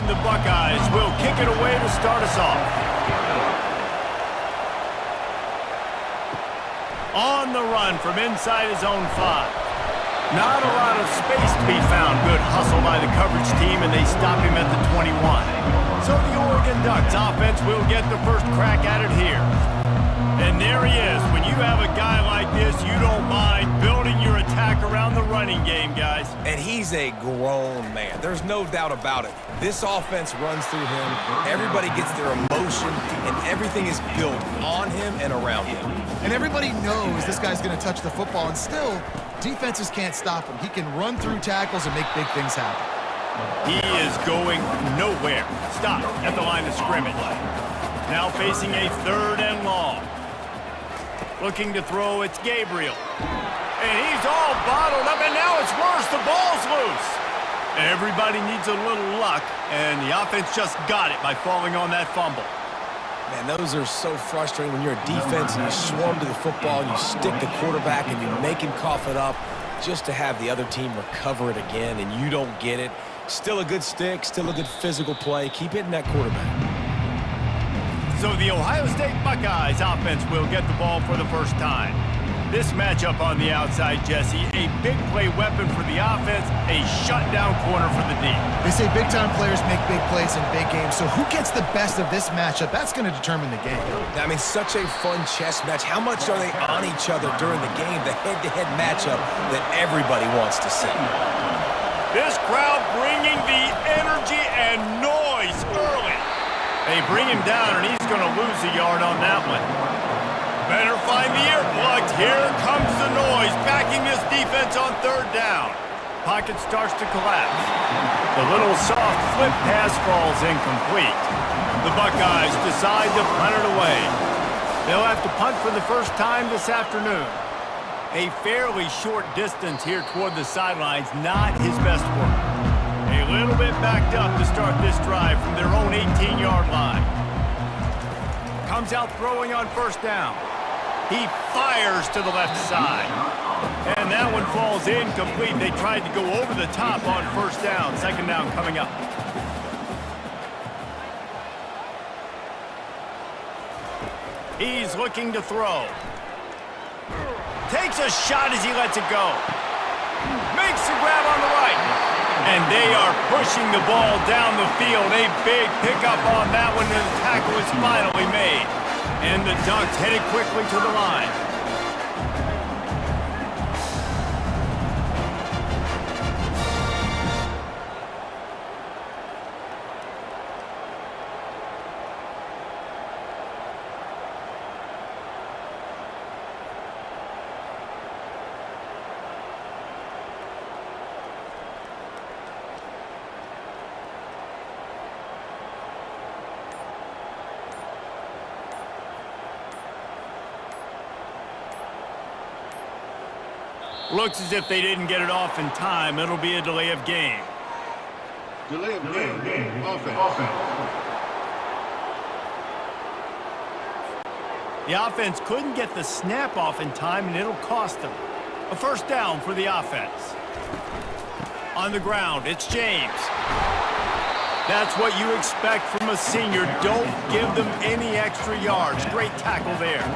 And the Buckeyes will kick it away to start us off. On the run from inside his own 5. Not a lot of space to be found. Good hustle by the coverage team, and they stop him at the 21. So the Oregon Ducks offense will get the first crack at it here. And there he is. When you have a guy like this, you don't mind building your attack around the running game, guys. And he's a grown man. There's no doubt about it. This offense runs through him. Everybody gets their emotion, and everything is built on him and around him. And everybody knows this guy's going to touch the football, and still, defenses can't stop him. He can run through tackles and make big things happen. He is going nowhere. Stop at the line of scrimmage. Now facing a 3rd and long. Looking to throw, it's Gabriel. And he's all bottled up, and now it's worse. The ball's loose. Everybody needs a little luck, and the offense just got it by falling on that fumble. Man, those are so frustrating when you're a defense and you swarm to the football and you stick the quarterback and you make him cough it up just to have the other team recover it again, and you don't get it. Still a good stick, still a good physical play. Keep hitting that quarterback. So the Ohio State Buckeyes offense will get the ball for the first time. This matchup on the outside, Jesse, a big play weapon for the offense, a shutdown corner for the D. They say big-time players make big plays in big games, so who gets the best of this matchup? That's going to determine the game. I mean, such a fun chess match. How much are they on each other during the game, the head-to-head matchup that everybody wants to see? This crowd bringing the energy and noise early. They bring him down, and he's going to lose a yard on that one. Better find the earplugs. Here comes the noise, backing this defense on 3rd down. Pocket starts to collapse. The little soft flip pass falls incomplete. The Buckeyes decide to punt it away. They'll have to punt for the first time this afternoon. A fairly short distance here toward the sidelines, not his best work. A little bit backed up to start this drive from their own 18-yard line. Comes out throwing on 1st down. He fires to the left side. And that one falls incomplete. They tried to go over the top on 1st down. 2nd down coming up. He's looking to throw. Takes a shot as he lets it go. Makes the grab on the right. And they are pushing the ball down the field. A big pickup on that one, and the tackle is finally made. And the Ducks headed quickly to the line. Looks as if they didn't get it off in time. It'll be a delay of game. Delay of game. Offense. The offense couldn't get the snap off in time, and it'll cost them. A 1st down for the offense. On the ground, it's James. That's what you expect from a senior. Don't give them any extra yards. Great tackle there.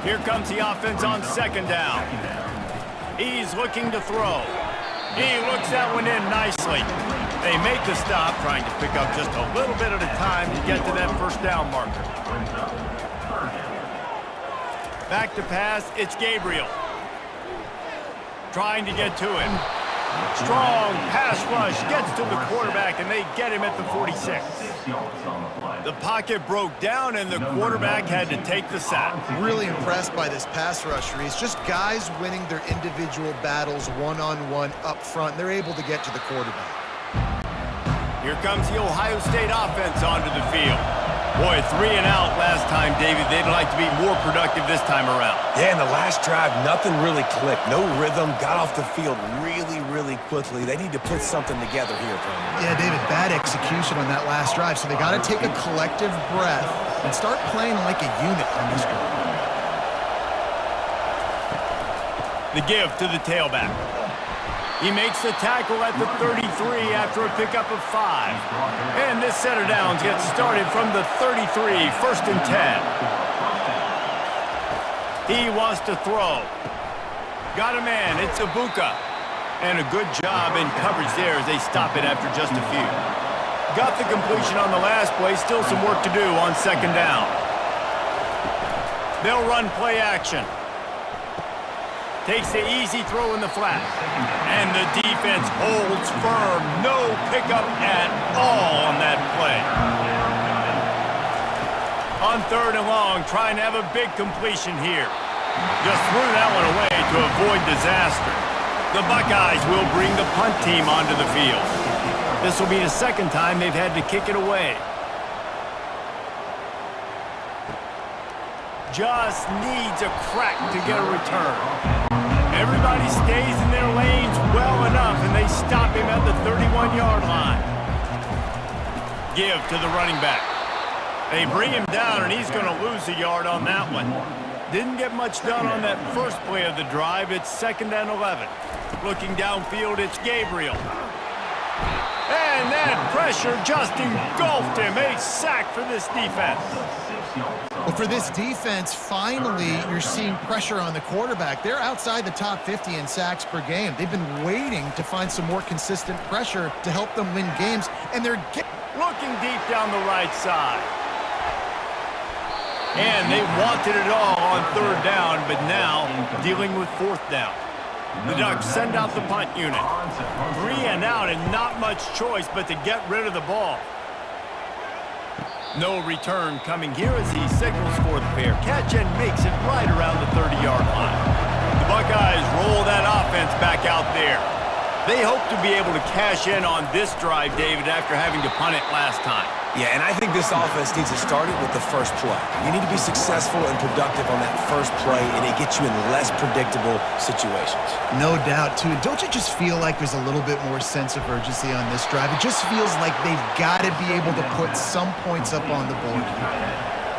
Here comes the offense on 2nd down. He's looking to throw. He looks that one in nicely. They make the stop, trying to pick up just a little bit at a time to get to that 1st down marker. Back to pass, it's Gabriel. Trying to get to him. Strong pass rush, gets to the quarterback, and they get him at the 46. The pocket broke down, and the quarterback had to take the sack. Really impressed by this pass rush, Reese. Just guys winning their individual battles one-on-one up front. They're able to get to the quarterback. Here comes the Ohio State offense onto the field. Boy, 3 and out last time, David. They'd like to be more productive this time around. Yeah, in the last drive, nothing really clicked. No rhythm, got off the field really quickly. They need to put something together here, Tony. Yeah, David, bad execution on that last drive, so they got to take a collective breath and start playing like a unit on this one. The give to the tailback. He makes the tackle at the 33 after a pickup of 5. And this This set of downs gets started from the 33, 1st and 10. He wants to throw. Got a man, it's Ibuka. And a good job in coverage there as they stop it after just a few. Got the completion on the last play, still some work to do on 2nd down. They'll run play action. Takes the easy throw in the flat. And the defense holds firm. No pickup at all on that play. On 3rd and long, trying to have a big completion here. Just threw that one away to avoid disaster. The Buckeyes will bring the punt team onto the field. This will be the 2nd time they've had to kick it away. Just needs a crack to get a return. Everybody stays in their lanes well enough, and they stop him at the 31-yard line. Give to the running back. They bring him down, and he's going to lose a yard on that one. Didn't get much done on that first play of the drive. It's 2nd and 11. Looking downfield, it's Gabriel. And that pressure just engulfed him. A sack for this defense. Well, for this defense, finally, you're seeing pressure on the quarterback. They're outside the top 50 in sacks per game. They've been waiting to find some more consistent pressure to help them win games, and they're looking deep down the right side. And they wanted it all on 3rd down, but now dealing with 4th down. The Ducks send out the punt unit. 3 and out, and not much choice but to get rid of the ball. No return coming here as he signals for the fair catch and makes it right around the 30-yard line. The Buckeyes roll that offense back out there. They hope to be able to cash in on this drive, David, after having to punt it last time. Yeah, and I think this offense needs to start it with the first play. You need to be successful and productive on that first play, and it gets you in less predictable situations. No doubt, too. Don't you just feel like there's a little bit more sense of urgency on this drive? It just feels like they've got to be able to put some points up on the board.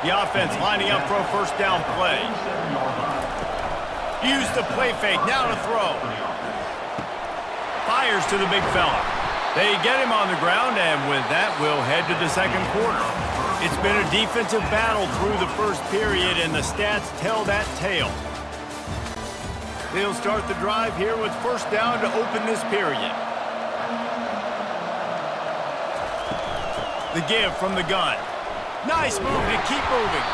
The offense lining up for a 1st down play. Use the play fake, now to throw. Fires to the big fella. They get him on the ground, and with that, we'll head to the 2nd quarter. It's been a defensive battle through the first period, and the stats tell that tale. They'll start the drive here with 1st down to open this period. The give from the gun. Nice move to keep moving.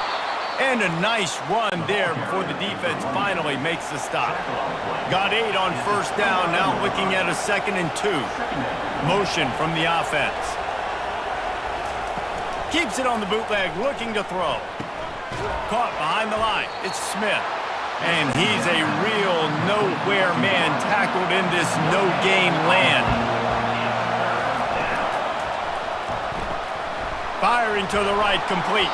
And a nice run there before the defense finally makes the stop. Got 8 on 1st down, now looking at a 2nd and 2. Motion from the offense. Keeps it on the bootleg, looking to throw. Caught behind the line. It's Smith. And he's a real nowhere man tackled in this no-game land. Firing to the right, complete.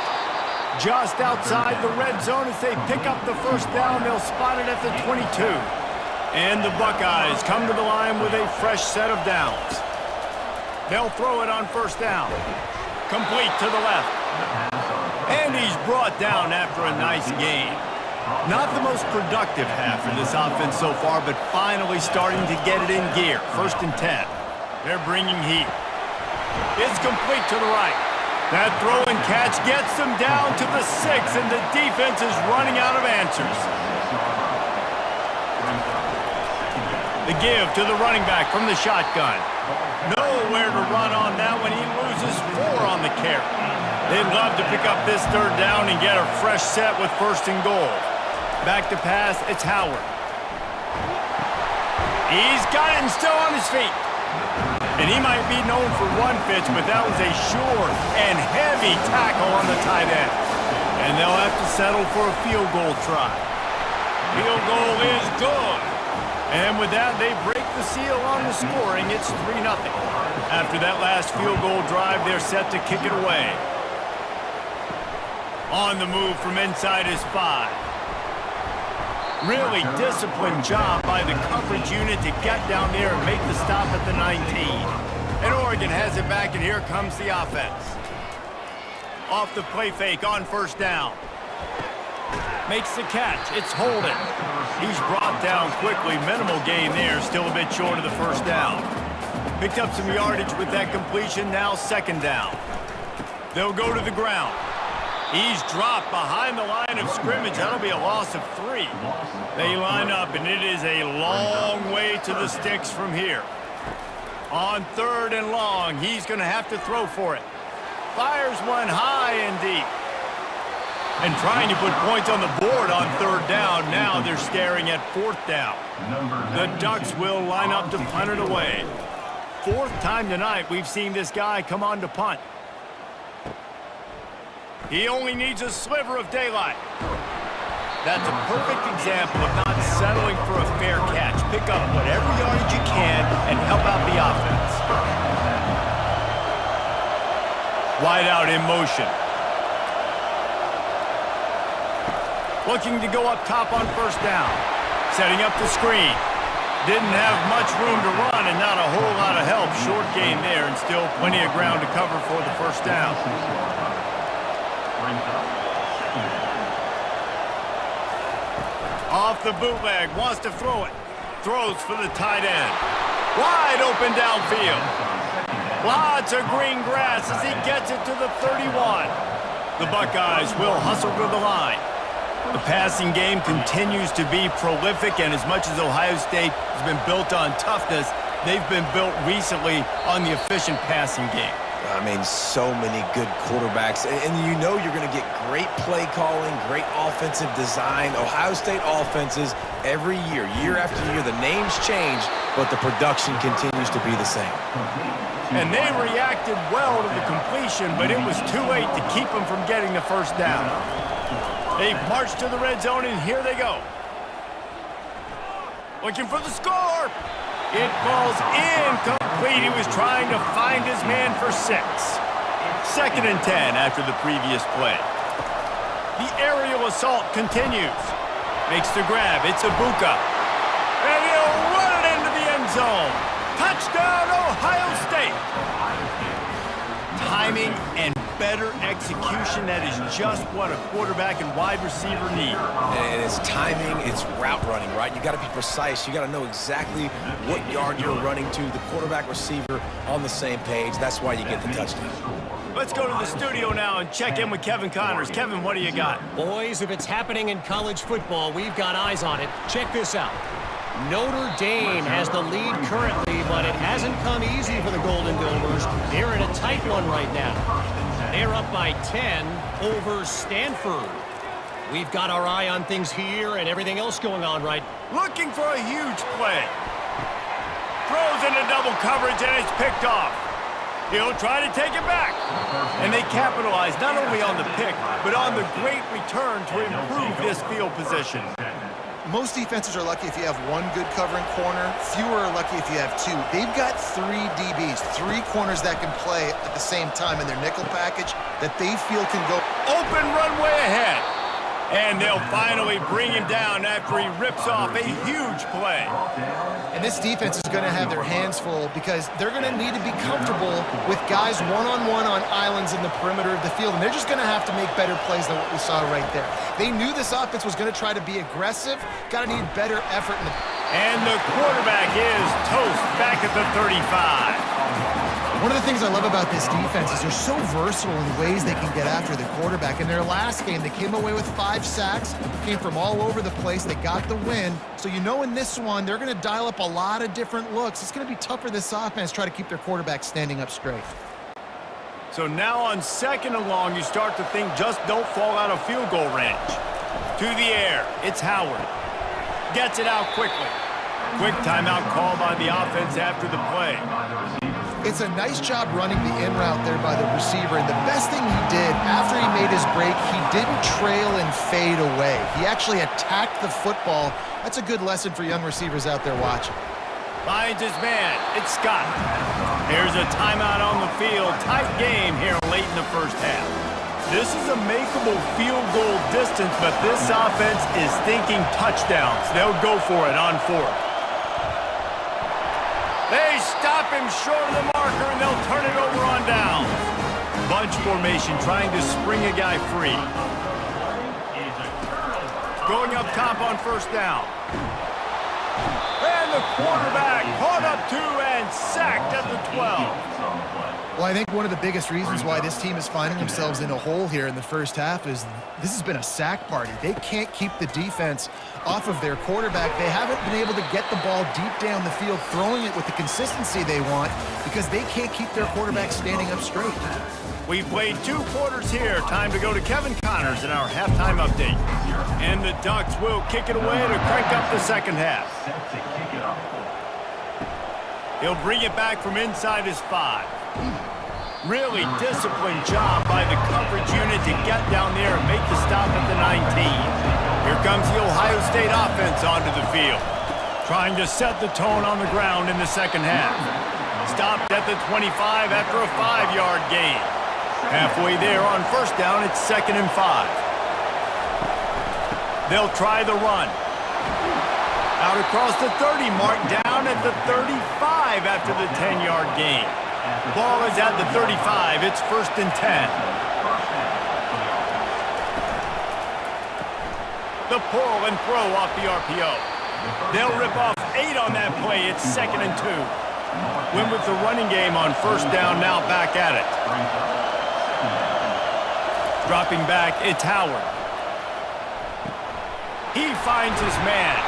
Just outside the red zone as they pick up the 1st down. They'll spot it at the 22. And the Buckeyes come to the line with a fresh set of downs. They'll throw it on 1st down. Complete to the left. And he's brought down after a nice gain. Not the most productive half for this offense so far, but finally starting to get it in gear. 1st and 10. They're bringing heat. It's complete to the right. That throw and catch gets them down to the 6, and the defense is running out of answers. The give to the running back from the shotgun. Nowhere to run on that one. He loses 4 on the carry. They'd love to pick up this 3rd down and get a fresh set with 1st and goal. Back to pass, it's Howard. He's got it and still on his feet. And he might be known for one pitch, but that was a sure and heavy tackle on the tight end. And they'll have to settle for a field goal try. Field goal is good. And with that, they break the seal on the scoring. It's 3-0. After that last field goal drive, they're set to kick it away. On the move from inside is 5. Really disciplined job by the coverage unit to get down there and make the stop at the 19. And Oregon has it back, and here comes the offense. Off the play fake on 1st down. Makes the catch. It's Holden. He's brought down quickly. Minimal gain there. Still a bit short of the 1st down. Picked up some yardage with that completion. Now second down. They'll go to the ground. He's dropped behind the line of scrimmage. That'll be a loss of 3. They line up, and it is a long way to the sticks from here. On 3rd and long, he's going to have to throw for it. Fires one high and deep. And trying to put points on the board on 3rd down. Now they're staring at 4th down. The Ducks will line up to punt it away. 4th time tonight we've seen this guy come on to punt. He only needs a sliver of daylight. That's a perfect example of not settling for a fair catch. Pick up whatever yardage you can and help out the offense. Wide out in motion. Looking to go up top on 1st down. Setting up the screen. Didn't have much room to run and not a whole lot of help. Short gain there and still plenty of ground to cover for the 1st down. Off the bootleg, wants to throw it. Throws for the tight end. Wide open downfield. Lots of green grass as he gets it to the 31. The Buckeyes will hustle to the line. The passing game continues to be prolific, and as much as Ohio State has been built on toughness, they've been built recently on the efficient passing game. I mean, so many good quarterbacks. And you know you're going to get great play calling, great offensive design. Ohio State offenses every year, year after year, the names change, but the production continues to be the same. And they reacted well to the completion, but it was too late to keep them from getting the 1st down. They've marched to the red zone, and here they go. Looking for the score. It falls incomplete. He was trying to find his man for 6. 2nd and 10 after the previous play. The aerial assault continues. Makes the grab. It's Ibuka. And he'll run it into the end zone. Touchdown, Ohio State. Timing and better execution. That is just what a quarterback and wide receiver need. And it's timing, it's route running, right? You got to be precise. You got to know exactly what yard you're running to. The quarterback receiver on the same page. That's why you get the touchdown. Let's go to the studio now and check in with Kevin Connors. Kevin, what do you got? Boys, if it's happening in college football, we've got eyes on it. Check this out. Notre Dame has the lead currently, but it hasn't come easy for the Golden Domers. They're in a tight one right now. They're up by 10 over Stanford. We've got our eye on things here and everything else going on, right? Looking for a huge play. Throws into double coverage and it's picked off. He'll try to take it back. And they capitalize not only on the pick, but on the great return to improve this field position. Most defenses are lucky if you have one good covering corner. Fewer are lucky if you have 2. They've got 3 DBs, 3 corners that can play at the same time in their nickel package that they feel can go. Open runway ahead. And they'll finally bring him down after he rips off a huge play. And this defense is going to have their hands full because they're going to need to be comfortable with guys one-on-one on islands in the perimeter of the field. And they're just going to have to make better plays than what we saw right there. They knew this offense was going to try to be aggressive. Got to need better effort. And the quarterback is toast back at the 35. One of the things I love about this defense is they're so versatile in ways they can get after the quarterback. In their last game, they came away with 5 sacks, came from all over the place. They got the win. So you know in this one, they're going to dial up a lot of different looks. It's going to be tough for this offense to try to keep their quarterback standing up straight. So now on 2nd and long, you start to think just don't fall out of field goal range. To the air, it's Howard. Gets it out quickly. Quick timeout call by the offense after the play. It's a nice job running the in route there by the receiver, and the best thing he did after he made his break, he didn't trail and fade away. He actually attacked the football. That's a good lesson for young receivers out there watching. Finds his man. It's Scott. There's a timeout on the field. Tight game here late in the first half. This is a makeable field goal distance, but this offense is thinking touchdowns. They'll go for it on 4th. They stop him short of the marker, and they'll turn it over on downs. Bunch formation trying to spring a guy free. Going up top on 1st down. And the quarterback caught up to and sacked at the 12. Well, I think one of the biggest reasons why this team is finding themselves in a hole here in the first half is this has been a sack party. They can't keep the defense off of their quarterback. They haven't been able to get the ball deep down the field, throwing it with the consistency they want because they can't keep their quarterback standing up straight. We've played 2 quarters here. Time to go to Kevin Connors in our halftime update. And the Ducks will kick it away to crank up the second half. He'll bring it back from inside his 5. Really disciplined job by the coverage unit to get down there and make the stop at the 19. Here comes the Ohio State offense onto the field, trying to set the tone on the ground in the second half. Stopped at the 25 after a 5-yard gain. Halfway there on first down, it's 2nd and 5. They'll try the run. Out across the 30 mark, down at the 35 after the 10-yard gain. Ball is at the 35. It's 1st and 10. The pull and throw off the RPO. They'll rip off 8 on that play. It's 2nd and 2. Win with the running game on first down, now back at it. Dropping back, it's Howard. He finds his man.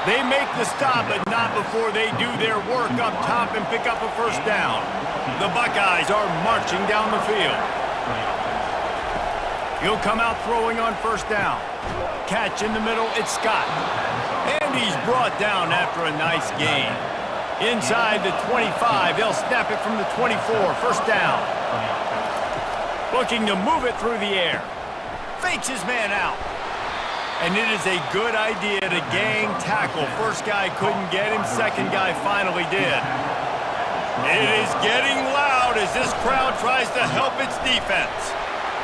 They make the stop, but not before they do their work up top and pick up a first down. The Buckeyes are marching down the field. He'll come out throwing on first down. Catch in the middle, it's Scott. And he's brought down after a nice gain. Inside the 25, they'll snap it from the 24, first down. Looking to move it through the air. Fakes his man out. And it is a good idea to gang tackle. First guy couldn't get him, second guy finally did. It is getting loud as this crowd tries to help its defense.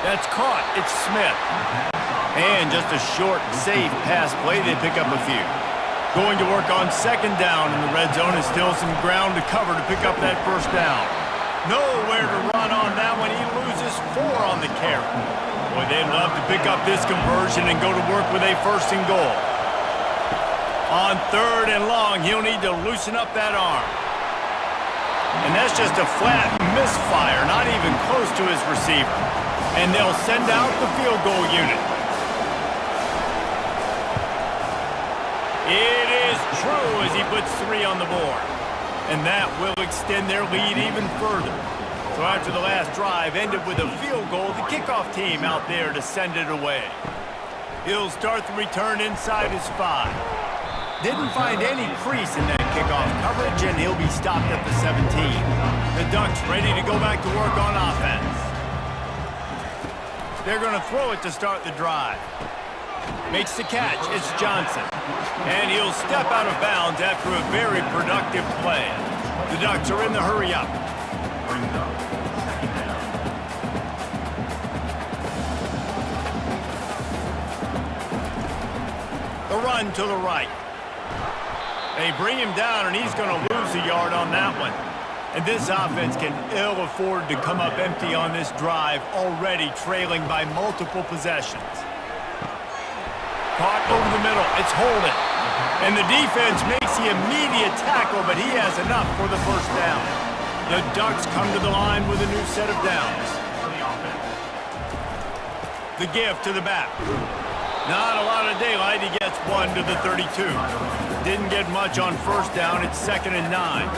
That's caught, it's Smith. And just a short, safe pass play, they pick up a few. Going to work on second down in the red zone is still some ground to cover to pick up that first down. Nowhere to run on that one, he loses 4 on the carry. Boy, they'd love to pick up this conversion and go to work with a 1st and goal. On 3rd and long, he'll need to loosen up that arm. And that's just a flat misfire, not even close to his receiver. And they'll send out the field goal unit. It is true as he puts 3 on the board. And that will extend their lead even further. So after the last drive ended with a field goal, the kickoff team out there to send it away. He'll start the return inside his 5. Didn't find any crease in that kickoff coverage, and he'll be stopped at the 17. The Ducks ready to go back to work on offense. They're going to throw it to start the drive. Makes the catch, it's Johnson. And he'll step out of bounds after a very productive play. The Ducks are in the hurry-up. The run to the right. They bring him down, and he's going to lose a yard on that one. And this offense can ill afford to come up empty on this drive, already trailing by multiple possessions. Caught over the middle. It's Holden. And the defense makes the immediate tackle, but he has enough for the first down. The Ducks come to the line with a new set of downs. The give to the back. Not a lot of daylight. He gets 1 to the 32. Didn't get much on first down. It's 2nd and 9.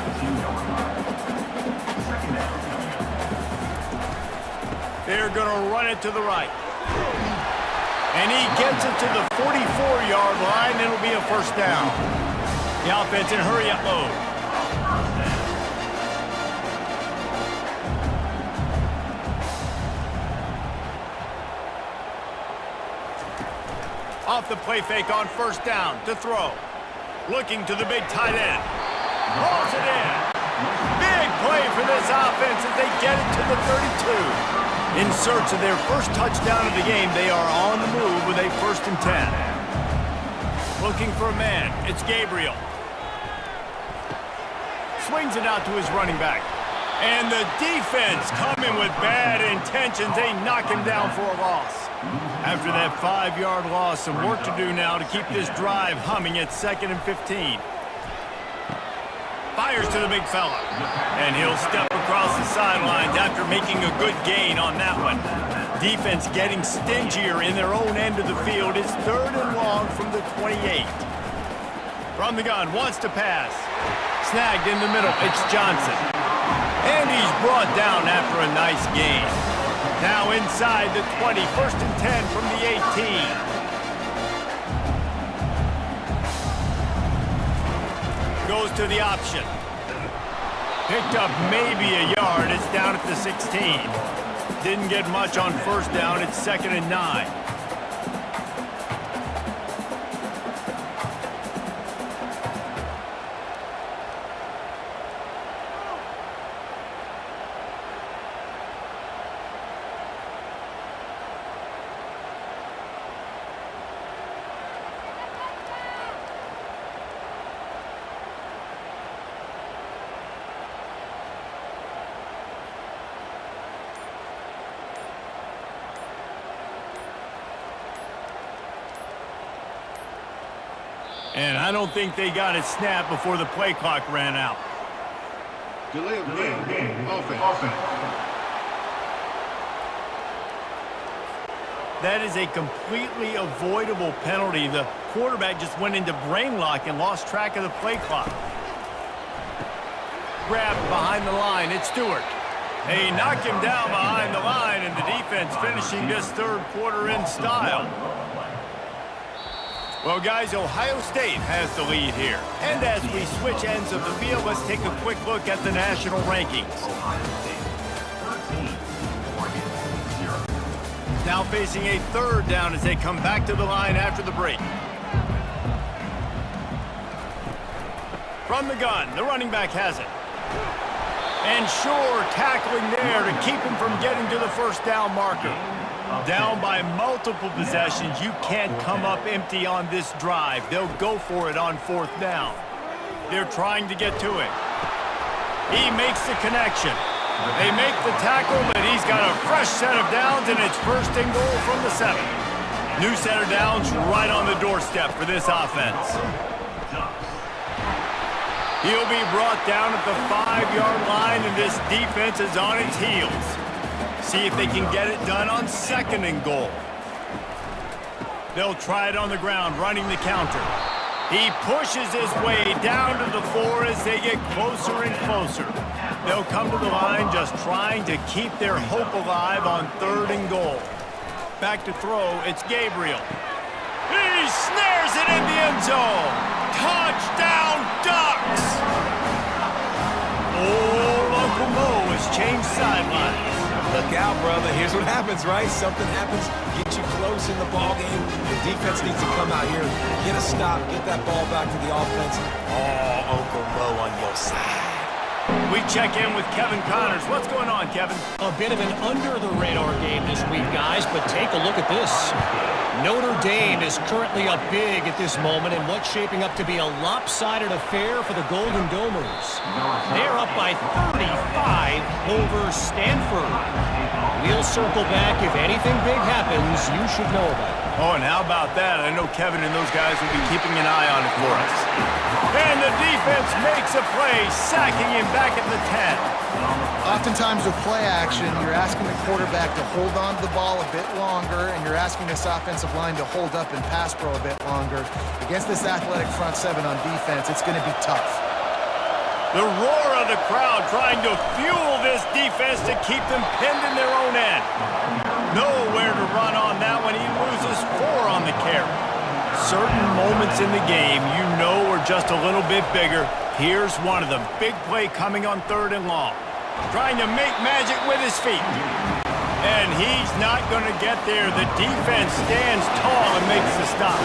They're going to run it to the right. And he gets it to the 44-yard line. It'll be a first down. The offense in hurry-up mode. Off the play fake on first down to throw. Looking to the big tight end. Hauls it in. Big play for this offense as they get it to the 32. In search of their first touchdown of the game, they are on the move with a 1st and 10. Looking for a man. It's Gabriel. Swings it out to his running back. And the defense coming with bad intentions. They knock him down for a loss. After that 5-yard loss, some work to do now to keep this drive humming at 2nd and 15. Fires to the big fella. And he'll step across the sidelines after making a good gain on that one. Defense getting stingier in their own end of the field. It's 3rd and long from the 28. From the gun, wants to pass. Snagged in the middle, it's Johnson. And he's brought down after a nice gain. Now inside the 20, 1st and 10 from the 18. Goes to the option. Picked up maybe a yard. It's down at the 16. Didn't get much on 1st down. It's 2nd and 9. And I don't think they got it snapped before the play clock ran out. Delay of game. Offense. That is a completely avoidable penalty. The quarterback just went into brain lock and lost track of the play clock. Grabbed behind the line. It's Stewart. They knock him down behind the line, and the defense finishing this 3rd quarter in style. Well, guys, Ohio State has the lead here. And as we switch ends of the field, let's take a quick look at the national rankings. Now facing a 3rd down as they come back to the line after the break. From the gun, the running back has it. And sure, tackling there to keep him from getting to the 1st down marker. Down by multiple possessions, you can't come up empty on this drive. They'll go for it on 4th down. They're trying to get to it. He makes the connection. They make the tackle, but he's got a fresh set of downs, and it's 1st and goal from the 7. New set of downs right on the doorstep for this offense. He'll be brought down at the 5-yard line, and this defense is on its heels. See if they can get it done on 2nd and goal. They'll try it on the ground, running the counter. He pushes his way down to the 4 as they get closer and closer. They'll come to the line just trying to keep their hope alive on 3rd and goal. Back to throw, it's Gabriel. He snares it in the end zone. Touchdown, Ducks! Old Uncle Mo has changed sidelines. Look out, brother. Here's what happens, right? Something happens, get you close in the ball game. The defense needs to come out here, get a stop, get that ball back to the offense. Oh, Uncle Mo on your side. We check in with Kevin Connors. What's going on, Kevin? A bit of an under-the-radar game this week, guys, but take a look at this. Notre Dame is currently up big at this moment in what's shaping up to be a lopsided affair for the Golden Domers. They're up by 35 over Stanford. We'll circle back. If anything big happens, you should know about it. Oh, and how about that? I know Kevin and those guys will be keeping an eye on it for us. And the defense makes a play, sacking him back at the 10. Oftentimes with play action, you're asking the quarterback to hold on to the ball a bit longer, and you're asking this offensive line to hold up and pass pro a bit longer. Against this athletic front 7 on defense, it's going to be tough. The roar of the crowd trying to fuel this defense to keep them pinned in their own end. Nowhere to run on that one. He loses 4 on the carry. Certain moments in the game you know are just a little bit bigger. Here's one of them. Big play coming on 3rd and long. Trying to make magic with his feet. And he's not going to get there. The defense stands tall and makes the stop.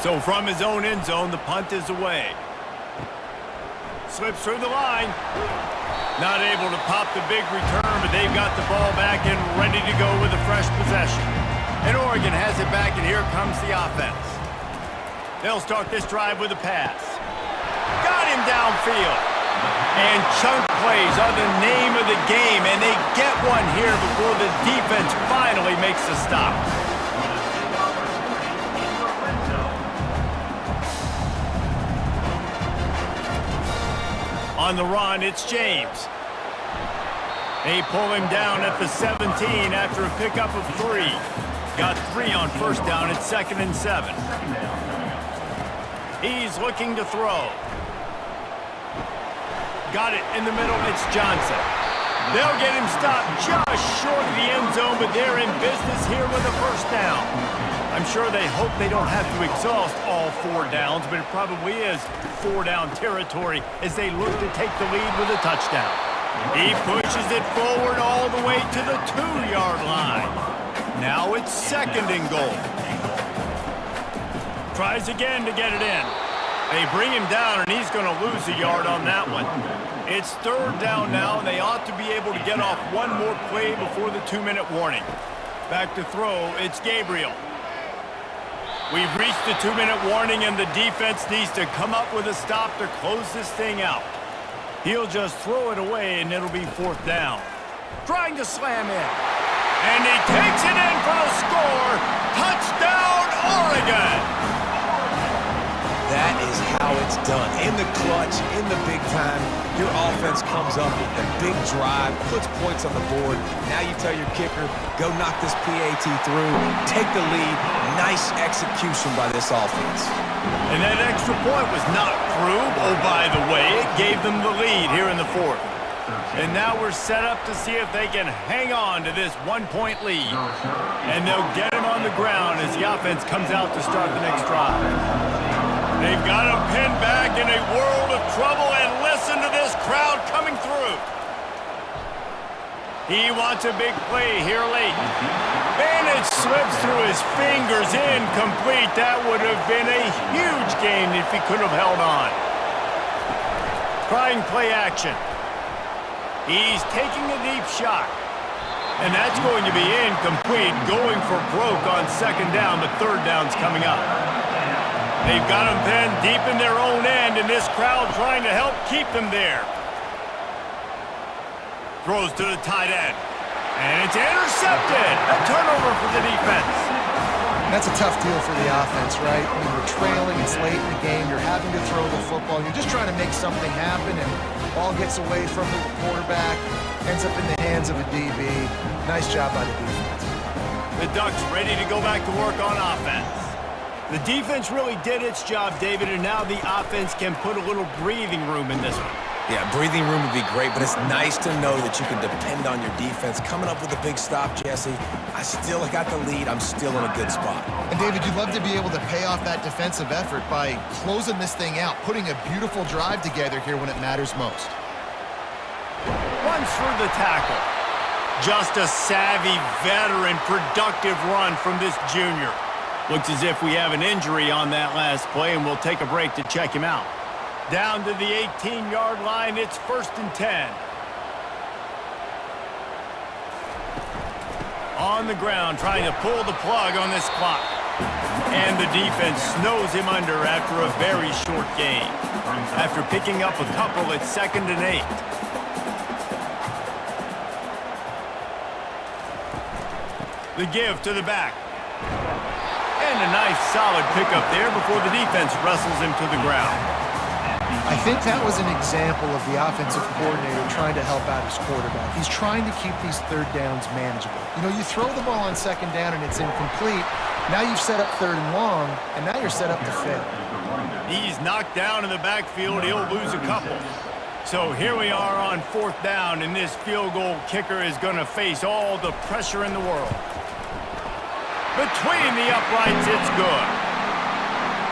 So from his own end zone, the punt is away. Slips through the line. Not able to pop the big return, but they've got the ball back and ready to go with a fresh possession. And Oregon has it back, and here comes the offense. They'll start this drive with a pass. Got him downfield. And chunk plays are the name of the game, and they get one here before the defense finally makes the stop. On the run, it's James. They pull him down at the 17 after a pickup of 3. Got 3 on first down at 2nd and 7. He's looking to throw. Got it in the middle. It's Johnson. They'll get him stopped just short of the end zone, but they're in business here with a first down. I'm sure they hope they don't have to exhaust all 4 downs, but it probably is 4-down territory as they look to take the lead with a touchdown. He pushes it forward all the way to the 2-yard line. Now it's 2nd and goal. Tries again to get it in. They bring him down, and he's going to lose a yard on that one. It's 3rd down now, and they ought to be able to get off one more play before the 2-minute warning. Back to throw, it's Gabriel. We've reached the 2-minute warning, and the defense needs to come up with a stop to close this thing out. He'll just throw it away, and it'll be 4th down. Trying to slam in. And he takes it in for the score. Touchdown, Oregon! That is how it's done. In the clutch, in the big time, your offense comes up with a big drive, puts points on the board. Now you tell your kicker, go knock this PAT through, take the lead. Nice execution by this offense. And that extra point was not through. Oh, by the way, it gave them the lead here in the 4th. And now we're set up to see if they can hang on to this 1-point lead. And they'll get him on the ground as the offense comes out to start the next drive. They've got him pinned back in a world of trouble, and listen to this crowd coming through. He wants a big play here late. And it slips through his fingers, incomplete. That would have been a huge gain if he could have held on. Trying play action. He's taking a deep shot. And that's going to be incomplete, going for broke on 2nd down, but 3rd down's coming up. They've got them pinned deep in their own end, and this crowd trying to help keep them there. Throws to the tight end. And it's intercepted. A turnover for the defense. That's a tough deal for the offense, right? I mean, we're trailing, it's late in the game, you're having to throw the football, you're just trying to make something happen, and ball gets away from the quarterback, ends up in the hands of a DB. Nice job by the defense. The Ducks ready to go back to work on offense. The defense really did its job, David, and now the offense can put a little breathing room in this one. Yeah, breathing room would be great, but it's nice to know that you can depend on your defense. Coming up with a big stop, Jesse. I still got the lead. I'm still in a good spot. And, David, you'd love to be able to pay off that defensive effort by closing this thing out, putting a beautiful drive together here when it matters most. Runs through the tackle. Just a savvy, veteran, productive run from this junior. Looks as if we have an injury on that last play, and we'll take a break to check him out. Down to the 18-yard line, it's 1st and 10. On the ground, trying to pull the plug on this clock. And the defense snows him under after a very short gain. After picking up a couple, it's 2nd and 8. The give to the back. And a nice solid pickup there before the defense wrestles him to the ground. I think that was an example of the offensive coordinator trying to help out his quarterback. He's trying to keep these 3rd downs manageable. You know, you throw the ball on 2nd down and it's incomplete. Now you've set up 3rd and long, and now you're set up to fail. He's knocked down in the backfield. He'll lose a couple. So here we are on 4th down, and this field goal kicker is going to face all the pressure in the world. Between the uprights, it's good.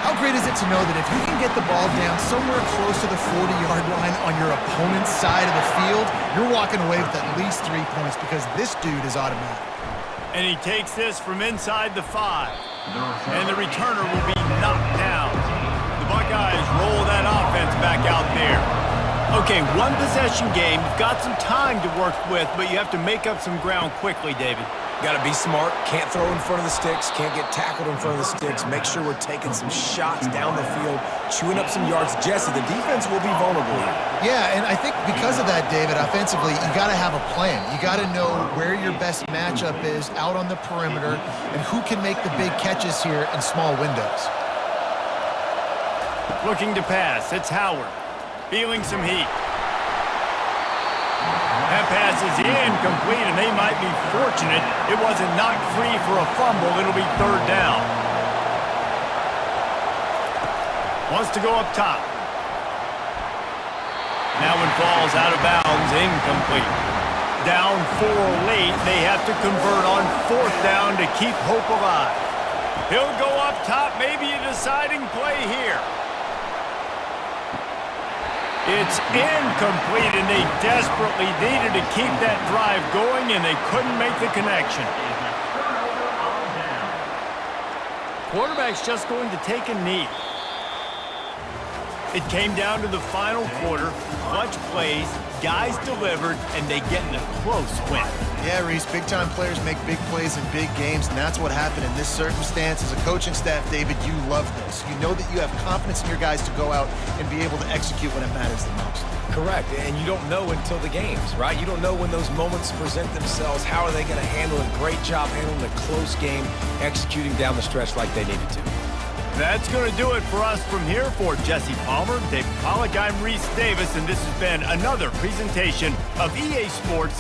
How great is it to know that if you can get the ball down somewhere close to the 40-yard line on your opponent's side of the field, you're walking away with at least 3 points because this dude is automatic. And he takes this from inside the 5. And the returner will be knocked down. The Buckeyes roll that offense back out there. Okay, one possession game. You've got some time to work with, but you have to make up some ground quickly, David. Got to be smart. Can't throw in front of the sticks. Can't get tackled in front of the sticks. Make sure we're taking some shots down the field, chewing up some yards. Jesse, the defense will be vulnerable here. Yeah, and I think because of that, David, offensively, you got to have a plan. You got to know where your best matchup is out on the perimeter and who can make the big catches here in small windows. Looking to pass. It's Howard. Feeling some heat. That pass is incomplete, and they might be fortunate it wasn't knocked free for a fumble. It'll be third down. Wants to go up top. That one falls out of bounds, incomplete. Down 4 late. They have to convert on fourth down to keep hope alive. He'll go up top, maybe a deciding play here. It's incomplete, and they desperately needed to keep that drive going, and they couldn't make the connection. Quarterback's just going to take a knee. It came down to the final quarter, clutch plays, guys delivered, and they get in a close win. Yeah, Reese, big-time players make big plays in big games, and that's what happened in this circumstance. As a coaching staff, David, you love this. You know that you have confidence in your guys to go out and be able to execute when it matters the most. Correct, and you don't know until the games, right? You don't know when those moments present themselves. How are they going to handle it? Great job handling a close game, executing down the stretch like they needed to. That's going to do it for us from here. For Jesse Palmer, David Pollack, I'm Reese Davis, and this has been another presentation of EA Sports